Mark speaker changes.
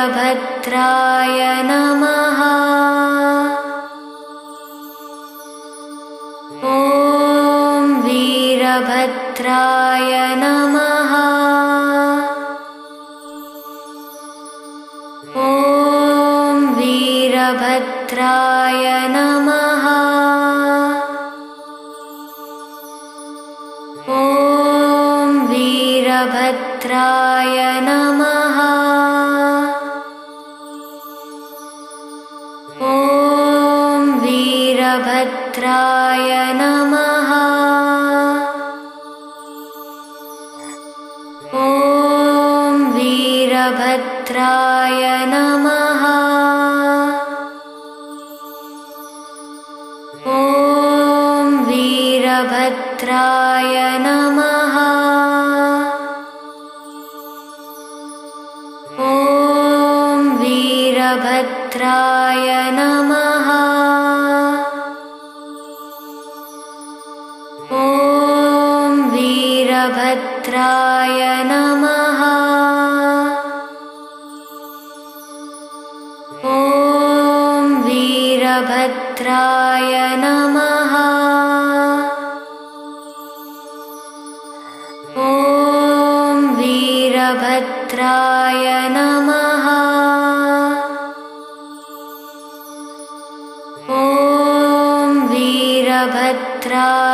Speaker 1: वीरभद्राय नमः। ॐ वीरभद्राय नमः। ॐ वीरभद्राय नमः। ॐ वीरभद्राय नमः। ॐ वीरभद्राय नमः। ॐ वीरभद्राय नमः। ॐ वीरभद्राय नमः। ॐ वीरभद्राय नमः। ॐ वीरभद्राय नमः। ॐ वीरभद्राय नमः। ॐ वीरभद्राय नमः। ॐ वीरभद्राय